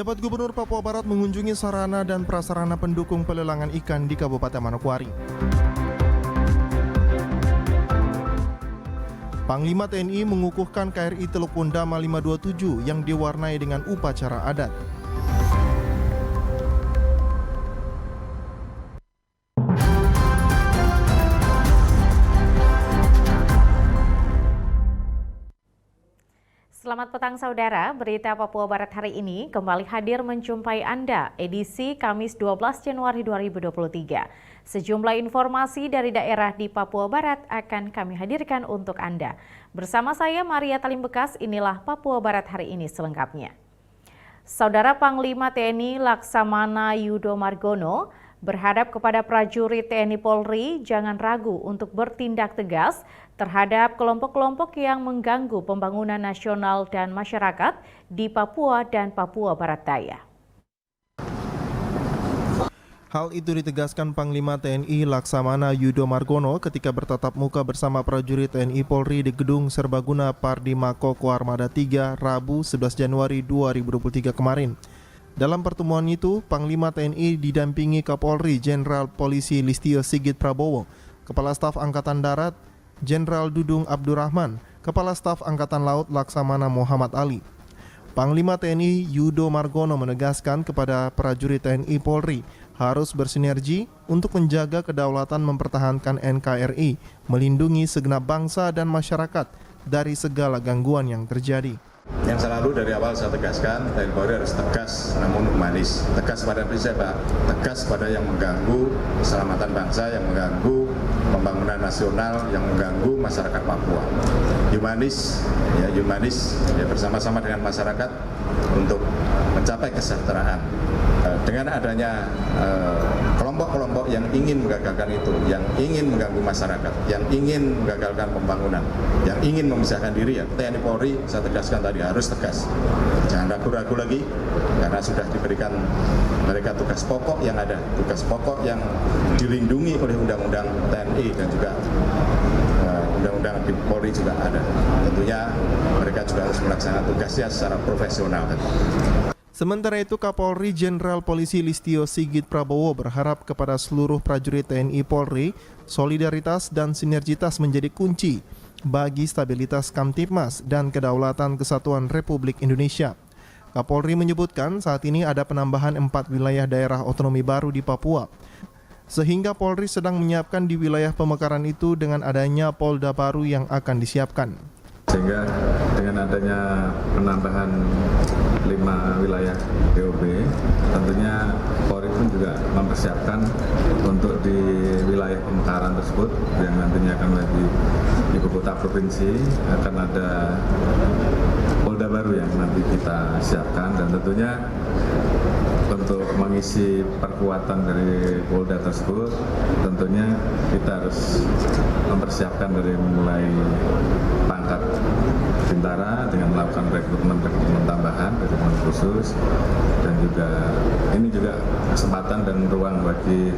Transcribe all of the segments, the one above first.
Penjabat Gubernur Papua Barat mengunjungi sarana dan prasarana pendukung pelelangan ikan di Kabupaten Manokwari. Panglima TNI mengukuhkan KRI Teluk Wondama 527 yang diwarnai dengan upacara adat. Selamat petang saudara, berita Papua Barat hari ini kembali hadir menjumpai Anda edisi Kamis 12 Januari 2023. Sejumlah informasi dari daerah di Papua Barat akan kami hadirkan untuk Anda. Bersama saya Maria Talim Bekas, inilah Papua Barat hari ini selengkapnya. Saudara Panglima TNI Laksamana Yudo Margono berharap kepada prajurit TNI Polri jangan ragu untuk bertindak tegas terhadap kelompok-kelompok yang mengganggu pembangunan nasional dan masyarakat di Papua dan Papua Barat Daya. Hal itu ditegaskan Panglima TNI Laksamana Yudo Margono ketika bertatap muka bersama prajurit TNI Polri di Gedung Serbaguna Pardimako Koarmada 3 Rabu 11 Januari 2023 kemarin. Dalam pertemuan itu, Panglima TNI didampingi Kapolri Jenderal Polisi Listio Sigit Prabowo, Kepala Staf Angkatan Darat Jenderal Dudung Abdurrahman, Kepala Staf Angkatan Laut Laksamana Muhammad Ali. Panglima TNI Yudo Margono menegaskan kepada prajurit TNI Polri harus bersinergi untuk menjaga kedaulatan mempertahankan NKRI, melindungi segenap bangsa dan masyarakat dari segala gangguan yang terjadi. Yang selalu dari awal saya tegaskan, TNI Polri harus tegas namun humanis. Tegas pada siapa? Tegas pada yang mengganggu keselamatan bangsa, yang mengganggu pembangunan nasional, yang mengganggu masyarakat Papua. Humanis ya bersama-sama dengan masyarakat untuk mencapai kesejahteraan. Dengan adanya kelompok-kelompok yang ingin menggagalkan itu, yang ingin mengganggu masyarakat, yang ingin menggagalkan pembangunan, yang ingin memisahkan diri, ya TNI Polri saya tegaskan tadi harus tegas. Jangan ragu-ragu lagi karena sudah diberikan mereka tugas pokok yang ada, tugas pokok yang dilindungi oleh Undang-Undang TNI dan juga Undang-Undang di Polri juga ada. Tentunya mereka juga harus melaksanakan tugasnya secara profesional. Sementara itu, Kapolri Jenderal Polisi Listio Sigit Prabowo berharap kepada seluruh prajurit TNI Polri, solidaritas dan sinergitas menjadi kunci bagi stabilitas Kamtipmas dan kedaulatan kesatuan Republik Indonesia. Kapolri menyebutkan saat ini ada penambahan 4 wilayah daerah otonomi baru di Papua, sehingga Polri sedang menyiapkan di wilayah pemekaran itu dengan adanya Polda baru yang akan disiapkan. Sehingga dengan adanya penambahan 5 wilayah DOB, tentunya Polri pun juga mempersiapkan untuk di wilayah pemekaran tersebut yang nantinya akan menjadi ibu kota provinsi, akan ada Polda baru yang nanti kita siapkan, dan tentunya untuk mengisi perkuatan dari Polda tersebut, tentunya kita harus mempersiapkan dari mulai pangkat bintara dengan melakukan rekrutmen tambahan, rekrutmen khusus, dan juga ini juga kesempatan dan ruang bagi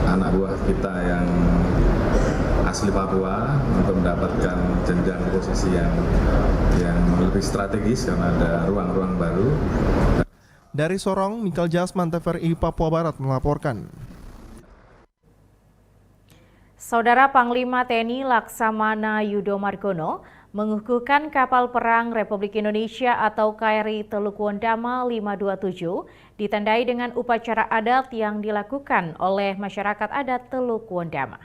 anak buah kita yang asli Papua untuk mendapatkan jenjang posisi yang lebih strategis karena ada ruang-ruang baru. Dari Sorong, Michael Jasman, TVRI Papua Barat melaporkan. Saudara Panglima TNI Laksamana Yudo Margono mengukuhkan kapal perang Republik Indonesia atau KRI Teluk Wondama 527 ditandai dengan upacara adat yang dilakukan oleh masyarakat adat Teluk Wondama.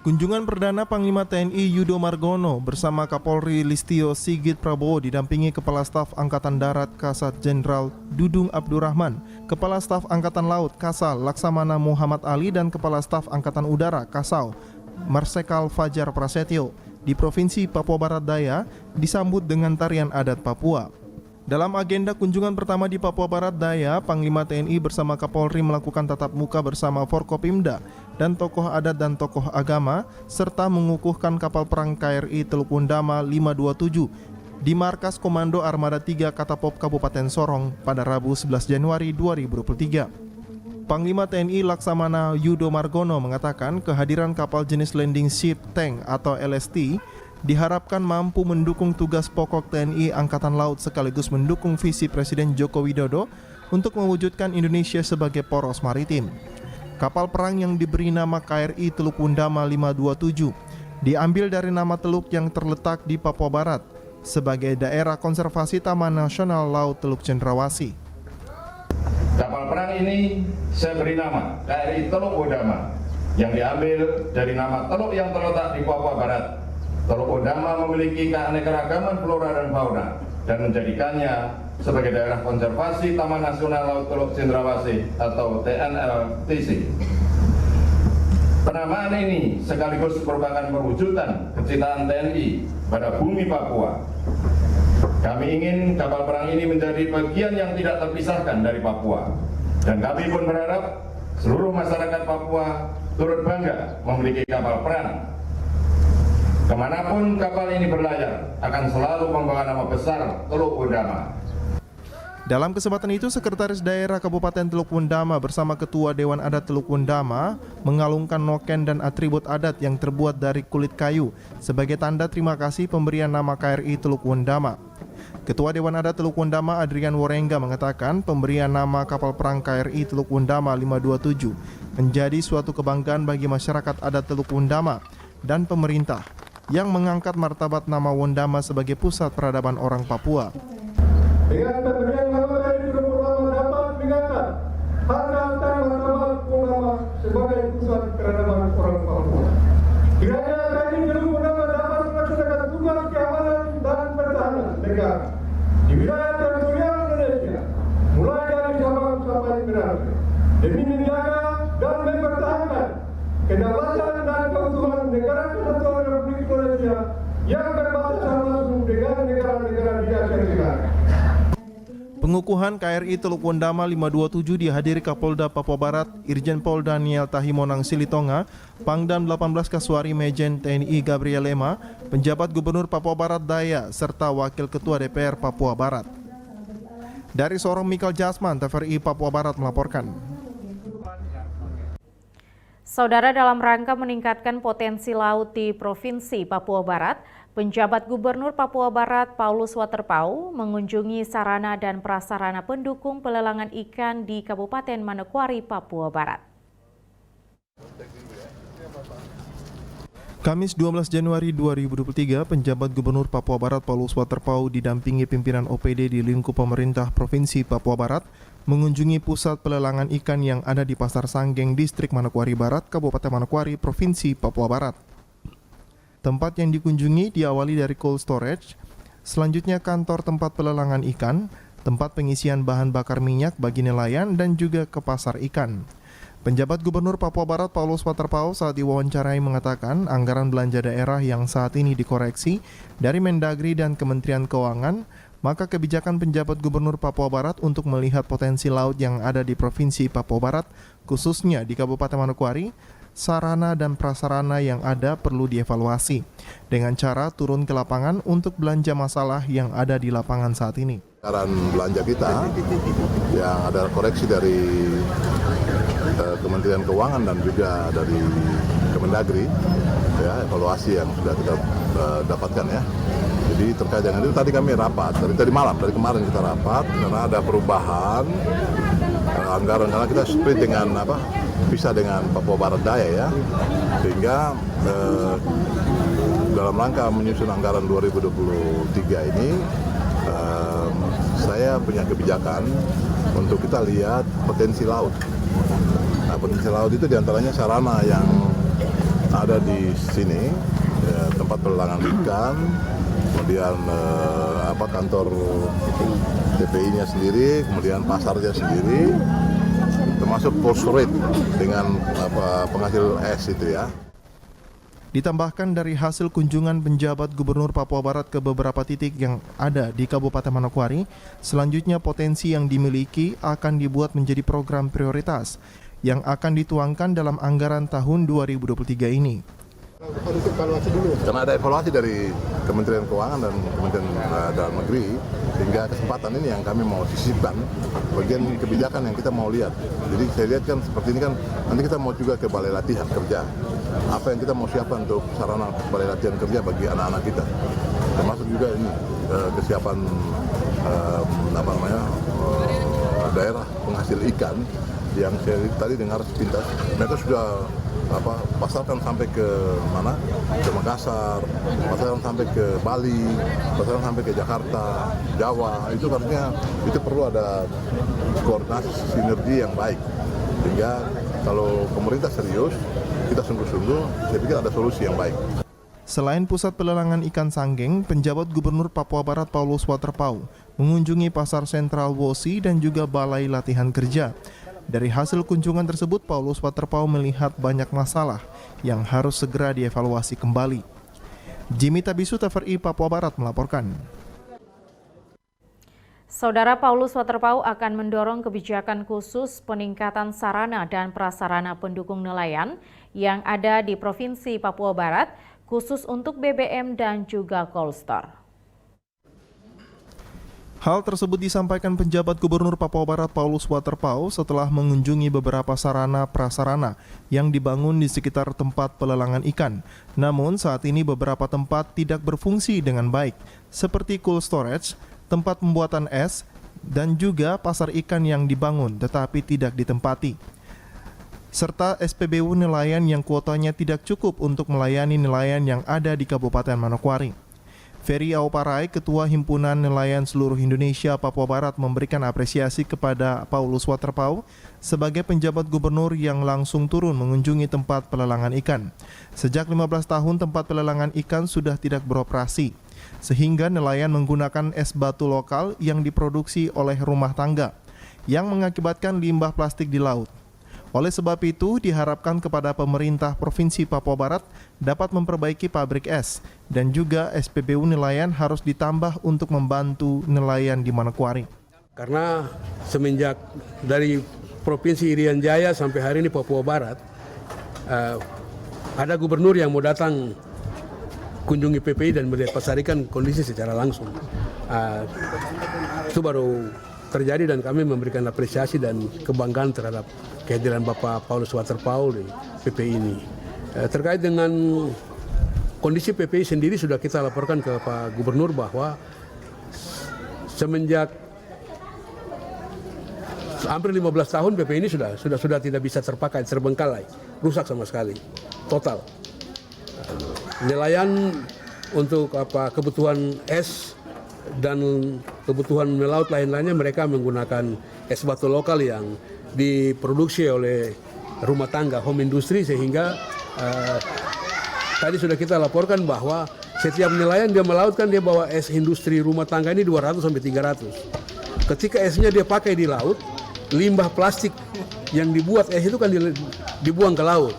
Kunjungan perdana Panglima TNI Yudo Margono bersama Kapolri Listio Sigit Prabowo didampingi Kepala Staf Angkatan Darat Kasat Jenderal Dudung Abdurrahman, Kepala Staf Angkatan Laut Kasal Laksamana Muhammad Ali, dan Kepala Staf Angkatan Udara Kasau Marsekal Fajar Prasetyo di Provinsi Papua Barat Daya disambut dengan tarian adat Papua. Dalam agenda kunjungan pertama di Papua Barat Daya, Panglima TNI bersama Kapolri melakukan tatap muka bersama Forkopimda dan tokoh adat dan tokoh agama, serta mengukuhkan kapal perang KRI Teluk Wondama 527 di Markas Komando Armada 3 Katapop Kabupaten Sorong pada Rabu 11 Januari 2023. Panglima TNI Laksamana Yudo Margono mengatakan kehadiran kapal jenis Landing Ship Tank atau LST diharapkan mampu mendukung tugas pokok TNI Angkatan Laut sekaligus mendukung visi Presiden Joko Widodo untuk mewujudkan Indonesia sebagai poros maritim. Kapal perang yang diberi nama KRI Teluk Wundama 527 diambil dari nama teluk yang terletak di Papua Barat sebagai daerah konservasi Taman Nasional Laut Teluk Cendrawasih. Kapal perang ini saya beri nama KRI Teluk Wundama yang diambil dari nama teluk yang terletak di Papua Barat. Teluk Wundama memiliki keanekaragaman flora dan fauna dan menjadikannya sebagai daerah konservasi Taman Nasional Laut Teluk Cendrawasih atau TNLTC. Penamaan ini sekaligus merupakan perwujudan kecintaan TNI pada bumi Papua. Kami ingin kapal perang ini menjadi bagian yang tidak terpisahkan dari Papua. Dan kami pun berharap seluruh masyarakat Papua turut bangga memiliki kapal perang. Kemanapun kapal ini berlayar akan selalu membawa nama besar Teluk Wundama. Dalam kesempatan itu, Sekretaris Daerah Kabupaten Teluk Wundama bersama Ketua Dewan Adat Teluk Wundama mengalungkan noken dan atribut adat yang terbuat dari kulit kayu sebagai tanda terima kasih pemberian nama KRI Teluk Wundama. Ketua Dewan Adat Teluk Wundama Adrian Worengga mengatakan pemberian nama kapal perang KRI Teluk Wundama 527 menjadi suatu kebanggaan bagi masyarakat adat Teluk Wundama dan pemerintah yang mengangkat martabat nama Wundama sebagai pusat peradaban orang Papua. Dengan pemberian nama KRI Teluk Wundama dapat meningkatkan harga dan martabat Wundama sebagai pusat peradaban orang Papua. Kiranya KRI Teluk Wundama dapat melaksanakan tugas keamanan dan pertahanan negara di wilayah teritorial Indonesia, mulai dari Sabang sampai Merauke, demi menjaga dan mempertahankan kedaulatan dan keutuhan negara kesatuan Republik Indonesia yang berbatasan langsung dengan negara-negara di Asia Tenggara. Pengukuhan KRI Teluk Wundama 527 dihadiri Kapolda Papua Barat, Irjen Pol Daniel Tahimonang Silitonga, Pangdam 18 Kasuari Mejen TNI Gabriel Lema, penjabat Gubernur Papua Barat Daya, serta Wakil Ketua DPR Papua Barat. Dari Sorong, Michael Jasman, TVRI Papua Barat melaporkan. Saudara, dalam rangka meningkatkan potensi laut di Provinsi Papua Barat, penjabat Gubernur Papua Barat Paulus Waterpauw mengunjungi sarana dan prasarana pendukung pelelangan ikan di Kabupaten Manokwari, Papua Barat. Kamis 12 Januari 2023, penjabat Gubernur Papua Barat Paulus Waterpauw didampingi pimpinan OPD di lingkup pemerintah Provinsi Papua Barat mengunjungi pusat pelelangan ikan yang ada di Pasar Sanggeng, Distrik Manokwari Barat, Kabupaten Manokwari, Provinsi Papua Barat. Tempat yang dikunjungi diawali dari cold storage, selanjutnya kantor tempat pelelangan ikan, tempat pengisian bahan bakar minyak bagi nelayan, dan juga ke pasar ikan. Penjabat Gubernur Papua Barat Paulus Waterpauw saat diwawancarai mengatakan anggaran belanja daerah yang saat ini dikoreksi dari Mendagri dan Kementerian Keuangan, maka kebijakan penjabat Gubernur Papua Barat untuk melihat potensi laut yang ada di Provinsi Papua Barat, khususnya di Kabupaten Manokwari, sarana dan prasarana yang ada perlu dievaluasi dengan cara turun ke lapangan untuk belanja masalah yang ada di lapangan saat ini. Anggaran belanja kita yang ada koreksi dari Kementerian Keuangan dan juga dari Kemendagri, ya, evaluasi yang sudah kita dapatkan ya. Jadi terkait dengan itu tadi kami rapat, dari kemarin kita rapat karena ada perubahan anggaran karena kita split dengan bisa dengan Papua Barat Daya ya, sehingga dalam rangka menyusun anggaran 2023 ini saya punya kebijakan untuk kita lihat potensi laut. Nah, potensi laut itu diantaranya sarana yang ada di sini, ya, tempat pelelangan ikan, kemudian kantor TPI-nya sendiri, kemudian pasarnya sendiri, termasuk cold storage dengan penghasil es itu ya. Ditambahkan dari hasil kunjungan penjabat Gubernur Papua Barat ke beberapa titik yang ada di Kabupaten Manokwari, selanjutnya potensi yang dimiliki akan dibuat menjadi program prioritas yang akan dituangkan dalam anggaran tahun 2023 ini. Karena ada evaluasi dari Kementerian Keuangan dan Kementerian Dalam Negeri, hingga kesempatan ini yang kami mau sisipkan bagian kebijakan yang kita mau lihat. Jadi saya lihat kan seperti ini kan nanti kita mau juga ke balai latihan kerja. apa yang kita mau siapkan untuk sarana balai latihan kerja bagi anak-anak kita. Termasuk juga ini kesiapan daerah penghasil ikan yang saya tadi dengar sepintas. Mereka sudah pasarkan sampai ke mana? Ke Makassar, pasarkan sampai ke Bali, pasarkan sampai ke Jakarta, Jawa. Itu artinya itu perlu ada koordinasi sinergi yang baik. Sehingga kalau pemerintah serius, kita sungguh-sungguh, saya pikir ada solusi yang baik. Selain pusat pelelangan ikan Sanggeng, penjabat Gubernur Papua Barat Paulus Waterpauw mengunjungi pasar sentral Wosi dan juga balai latihan kerja. Dari hasil kunjungan tersebut, Paulus Waterpauw melihat banyak masalah yang harus segera dievaluasi kembali. Jimmy Tabisu, TVRI Papua Barat melaporkan. Saudara, Paulus Waterpauw akan mendorong kebijakan khusus peningkatan sarana dan prasarana pendukung nelayan yang ada di Provinsi Papua Barat, khusus untuk BBM dan juga cold store. Hal tersebut disampaikan penjabat Gubernur Papua Barat Paulus Waterpauw setelah mengunjungi beberapa sarana prasarana yang dibangun di sekitar tempat pelelangan ikan. Namun saat ini beberapa tempat tidak berfungsi dengan baik, seperti cold storage, tempat pembuatan es, dan juga pasar ikan yang dibangun tetapi tidak ditempati, serta SPBU nelayan yang kuotanya tidak cukup untuk melayani nelayan yang ada di Kabupaten Manokwari. Ferry Auparai, Ketua Himpunan Nelayan Seluruh Indonesia Papua Barat, memberikan apresiasi kepada Paulus Waterpauw sebagai penjabat gubernur yang langsung turun mengunjungi tempat pelelangan ikan. Sejak 15 tahun tempat pelelangan ikan sudah tidak beroperasi, sehingga nelayan menggunakan es batu lokal yang diproduksi oleh rumah tangga, yang mengakibatkan limbah plastik di laut. Oleh sebab itu, diharapkan kepada pemerintah Provinsi Papua Barat dapat memperbaiki pabrik es, dan juga SPBU nelayan harus ditambah untuk membantu nelayan di Manokwari. Karena semenjak dari Provinsi Irian Jaya sampai hari ini Papua Barat, ada gubernur yang mau datang kunjungi PPI dan melihat pasar ikan kondisi secara langsung. Itu baru terjadi dan kami memberikan apresiasi dan kebanggaan terhadap kehadiran Bapak Paulus Waterpauw di PPI ini. Terkait dengan kondisi PPI sendiri sudah kita laporkan ke Pak Gubernur bahwa semenjak hampir 15 tahun PPI ini sudah tidak bisa terpakai, terbengkalai, rusak sama sekali, total. Nelayan untuk kebutuhan es dan kebutuhan melaut lain-lainnya mereka menggunakan es batu lokal yang diproduksi oleh rumah tangga, home industry, sehingga tadi sudah kita laporkan bahwa setiap nelayan dia melautkan, dia bawa es industri rumah tangga ini 200 sampai 300. Ketika esnya dia pakai di laut, limbah plastik yang dibuat es itu kan dibuang ke laut.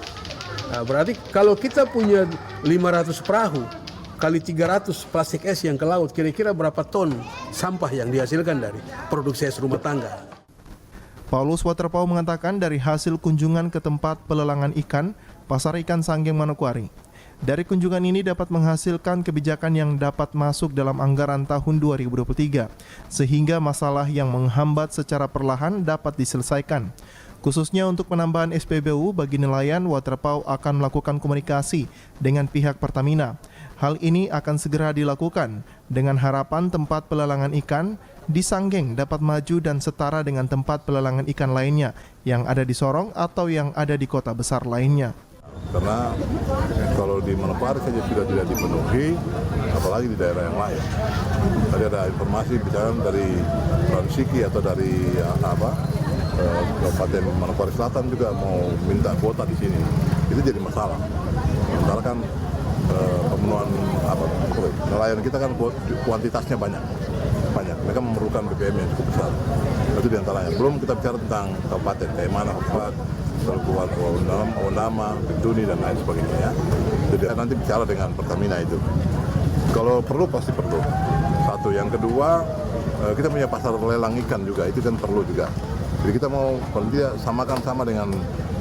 Berarti kalau kita punya 500 perahu kali 300 plastik es yang ke laut, kira-kira berapa ton sampah yang dihasilkan dari produksi es rumah tangga. Paulus Waterpauw mengatakan dari hasil kunjungan ke tempat pelelangan ikan, pasar ikan Sanggeng Manokwari, dari kunjungan ini dapat menghasilkan kebijakan yang dapat masuk dalam anggaran tahun 2023, sehingga masalah yang menghambat secara perlahan dapat diselesaikan. Khususnya untuk penambahan SPBU bagi nelayan, Waterpauw akan melakukan komunikasi dengan pihak Pertamina. Hal ini akan segera dilakukan dengan harapan tempat pelelangan ikan di Sanggeng dapat maju dan setara dengan tempat pelelangan ikan lainnya yang ada di Sorong atau yang ada di kota besar lainnya. Karena kalau di Manokwari saja sudah tidak dipenuhi, apalagi di daerah yang lain. Tadi ada informasi misalnya dari Transiki atau dari Kabupaten Manokwari Selatan juga mau minta kuota di sini. Itu jadi masalah. Sementara kan pemenuhan nelayan kita kan kuantitasnya banyak. Mereka memerlukan BBM yang cukup besar. Itu diantaranya. Belum kita bicara tentang kabupaten kayak mana, Telguan, Ondama, Bintuni dan lain sebagainya. Ya. Jadi nanti bicara dengan Pertamina itu. Kalau perlu pasti perlu. Satu, yang kedua kita punya pasar lelang ikan juga, itu kan perlu juga. Jadi kita mau kalau tidak samakan sama dengan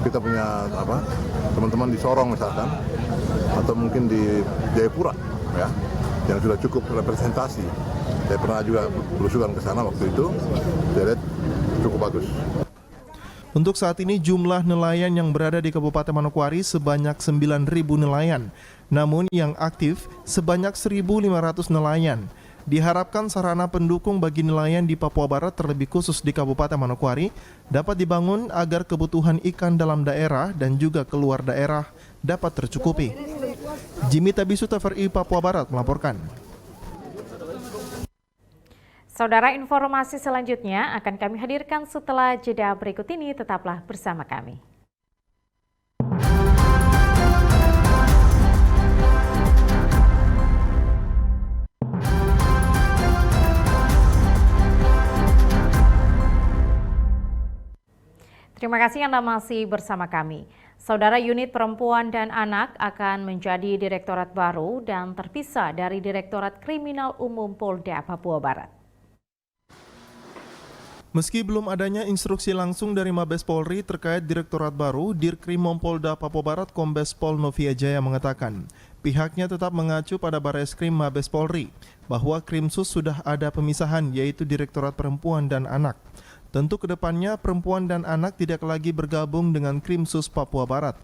kita punya teman-teman di Sorong misalkan, atau mungkin di Jayapura, ya, yang sudah cukup representasi. Saya pernah juga belusukan ke sana waktu itu, saya lihat cukup bagus. Untuk saat ini jumlah nelayan yang berada di Kabupaten Manokwari sebanyak 9.000 nelayan, namun yang aktif sebanyak 1.500 nelayan. Diharapkan sarana pendukung bagi nelayan di Papua Barat terlebih khusus di Kabupaten Manokwari dapat dibangun agar kebutuhan ikan dalam daerah dan juga keluar daerah dapat tercukupi. Jimmy Tabisu, TVRI Papua Barat melaporkan. Saudara, informasi selanjutnya akan kami hadirkan setelah jeda berikut ini. Tetaplah bersama kami. Terima kasih Anda masih bersama kami. Saudara, unit perempuan dan anak akan menjadi direktorat baru dan terpisah dari Direktorat Kriminal Umum Polda Papua Barat. Meski belum adanya instruksi langsung dari Mabes Polri terkait direktorat baru, Dirkrimum Polda Papua Barat Kombes Pol Novia Jaya mengatakan pihaknya tetap mengacu pada Bareskrim Mabes Polri bahwa Krimsus sudah ada pemisahan, yaitu Direktorat Perempuan dan Anak. Tentu kedepannya perempuan dan anak tidak lagi bergabung dengan Krimsus Papua Barat.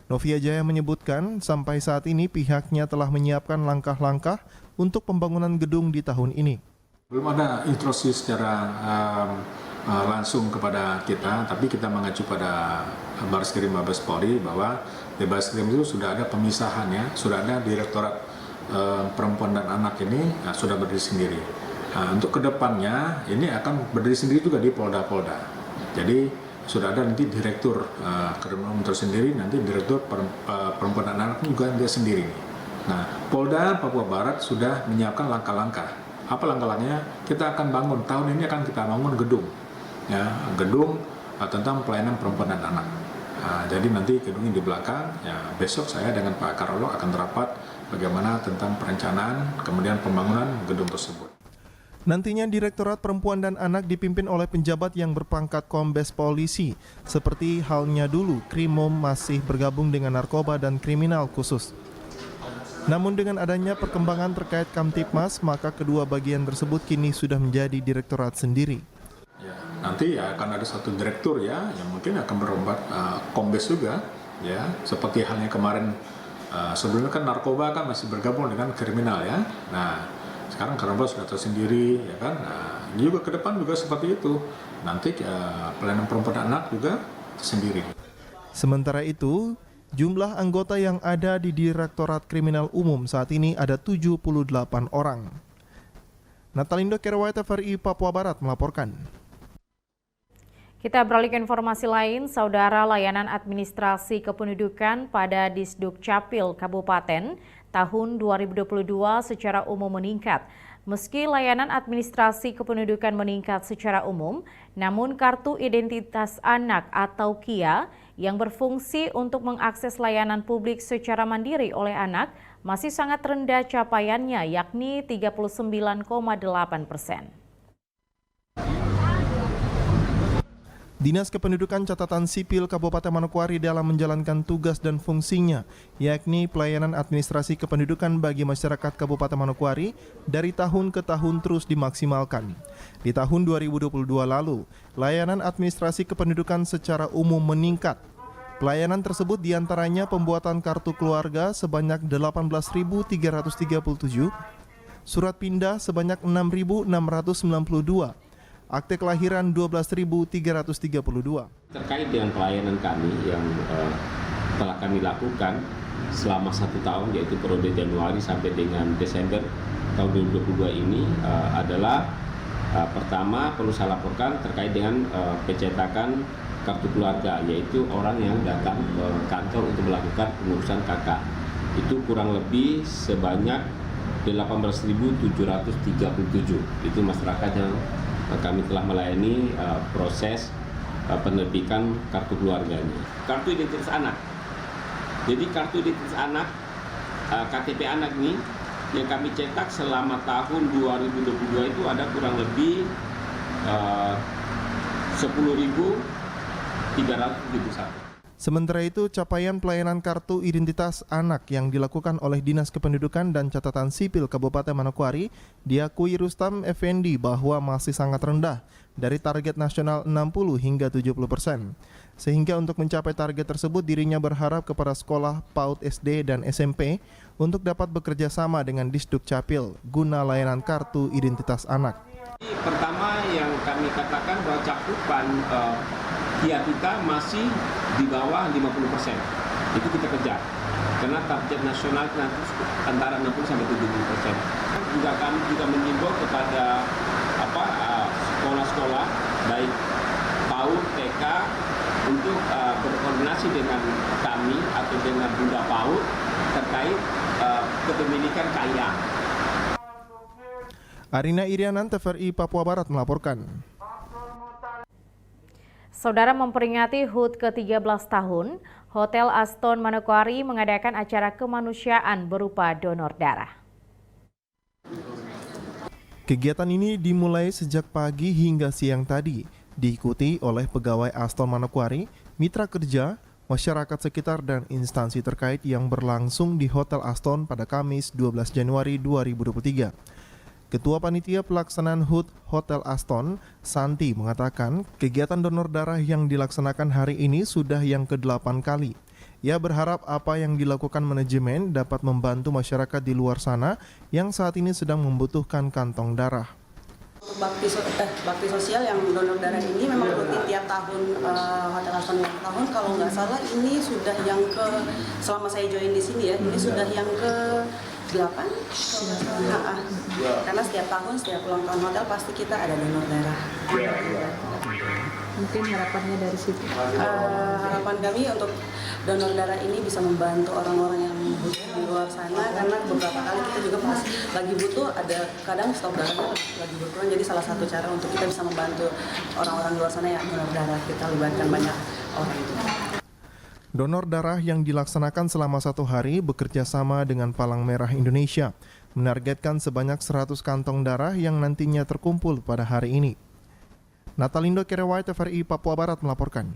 Novia Jaya menyebutkan sampai saat ini pihaknya telah menyiapkan langkah-langkah untuk pembangunan gedung di tahun ini. Belum ada instruksi secara langsung kepada kita, tapi kita mengacu pada Bareskrim Mabes Polri bahwa di Bareskrim itu sudah ada pemisahan, ya, sudah ada Direktorat Perempuan dan Anak ini sudah berdiri sendiri. Untuk kedepannya ini akan berdiri sendiri juga di Polda-Polda. Jadi sudah ada nanti Direktur Kriminal Umum tersendiri, nanti Direktur Perempuan dan Anak juga dia sendiri. Nah, Polda Papua Barat sudah menyiapkan langkah-langkah. Apa langkah-langkahnya? Kita akan bangun, tahun ini akan kita bangun gedung, ya, gedung tentang pelayanan perempuan dan anak. Jadi nanti gedungnya di belakang, ya, besok saya dengan Pak Karolo akan rapat bagaimana tentang perencanaan, kemudian pembangunan gedung tersebut. Nantinya Direktorat Perempuan dan Anak dipimpin oleh penjabat yang berpangkat kombes polisi, seperti halnya dulu Krimum masih bergabung dengan narkoba dan kriminal khusus. Namun dengan adanya perkembangan terkait Kamtipmas, maka kedua bagian tersebut kini sudah menjadi direktorat sendiri. Ya, nanti ya akan ada satu direktur, ya, yang mungkin akan berombat kombes juga, ya, seperti halnya kemarin sebelumnya kan narkoba kan masih bergabung dengan kriminal, ya. Nah, sekarang narkoba sudah tersendiri, ya kan. Nah, juga ke depan juga seperti itu. Nanti pelayanan perempuan dan anak juga sendiri. Sementara itu, jumlah anggota yang ada di Direktorat Kriminal Umum saat ini ada 78 orang. Natalindo Kerwai, TVRI Papua Barat melaporkan. Kita beralih ke informasi lain. Saudara, layanan administrasi kependudukan pada Disduk Capil Kabupaten tahun 2022 secara umum meningkat. Meski layanan administrasi kependudukan meningkat secara umum, namun Kartu Identitas Anak atau KIA yang berfungsi untuk mengakses layanan publik secara mandiri oleh anak masih sangat rendah capaiannya, yakni 39,8%. Dinas Kependudukan Catatan Sipil Kabupaten Manokwari dalam menjalankan tugas dan fungsinya, yakni pelayanan administrasi kependudukan bagi masyarakat Kabupaten Manokwari dari tahun ke tahun terus dimaksimalkan. Di tahun 2022 lalu, layanan administrasi kependudukan secara umum meningkat. Pelayanan tersebut diantaranya pembuatan kartu keluarga sebanyak 18.337, surat pindah sebanyak 6.692, akte kelahiran 12.332. Terkait dengan pelayanan kami yang telah kami lakukan selama 1 tahun, yaitu periode Januari sampai dengan Desember tahun 2022 ini adalah pertama perlu saya laporkan terkait dengan pencetakan kartu keluarga, yaitu orang yang datang ke kantor untuk melakukan pengurusan KK. Itu kurang lebih sebanyak 18.737. Itu masyarakat yang kami telah melayani proses penerbitan kartu keluarganya. Kartu identitas anak. Jadi kartu identitas anak, KTP anak ini yang kami cetak selama tahun 2022 itu ada kurang lebih 10.371. Sementara itu, capaian pelayanan kartu identitas anak yang dilakukan oleh Dinas Kependudukan dan Catatan Sipil Kabupaten Manokwari diakui Rustam Effendi bahwa masih sangat rendah dari target nasional 60 hingga 70%. Sehingga untuk mencapai target tersebut dirinya berharap kepada sekolah PAUD SD dan SMP untuk dapat bekerja sama dengan Disduk Capil guna layanan kartu identitas anak. Pertama yang kami katakan bahwa cakupan KIA kita masih di bawah 50%. Itu kita kejar. Karena target nasional nanti antara 60 sampai 70%. Juga kami juga mengimbau kepada sekolah-sekolah baik PAUD, TK untuk berkoordinasi dengan kami atau dengan Bunda PAUD terkait kepemilikan KIA. Arina Irianan, TVRI Papua Barat melaporkan. Saudara, memperingati HUT ke-13 tahun, Hotel Aston Manokwari mengadakan acara kemanusiaan berupa donor darah. Kegiatan ini dimulai sejak pagi hingga siang tadi, diikuti oleh pegawai Aston Manokwari, mitra kerja, masyarakat sekitar dan instansi terkait yang berlangsung di Hotel Aston pada Kamis 12 Januari 2023. Ketua Panitia Pelaksanaan HUT Hotel Aston, Santi, mengatakan kegiatan donor darah yang dilaksanakan hari ini sudah yang ke-8 kali. Ia berharap apa yang dilakukan manajemen dapat membantu masyarakat di luar sana yang saat ini sedang membutuhkan kantong darah. Bakti sosial yang donor darah ini memang rutin tiap tahun Hotel Aston yang tahun, kalau nggak salah ini sudah yang selama saya join di sini ya, ini sudah yang ke-8. Karena setiap tahun, setiap ulang tahun hotel pasti kita ada donor darah. Mungkin harapannya dari situ. Harapan kami untuk donor darah ini bisa membantu orang-orang yang butuh di luar sana, karena beberapa kali kita juga pas lagi butuh, ada kadang stok darahnya lagi berkurang, jadi salah satu cara untuk kita bisa membantu orang-orang luar sana yang donor darah, kita libatkan banyak orang itu. Donor darah yang dilaksanakan selama 1 hari bekerja sama dengan Palang Merah Indonesia, menargetkan sebanyak 100 kantong darah yang nantinya terkumpul pada hari ini. Natalindo Kerewai, TVRI Papua Barat melaporkan.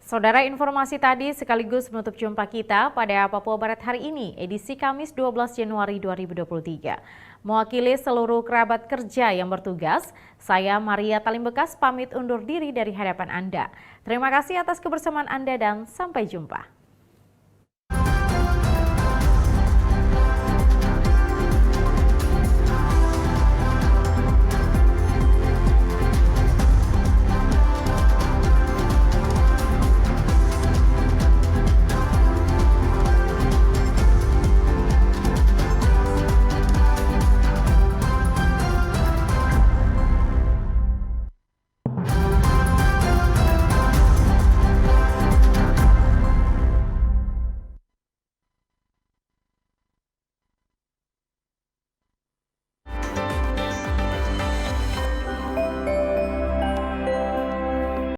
Saudara, informasi tadi sekaligus menutup jumpa kita pada Papua Barat hari ini, edisi Kamis 12 Januari 2023. Mewakili seluruh kerabat kerja yang bertugas, saya Maria Talimbekas pamit undur diri dari hadapan Anda. Terima kasih atas kebersamaan Anda dan sampai jumpa.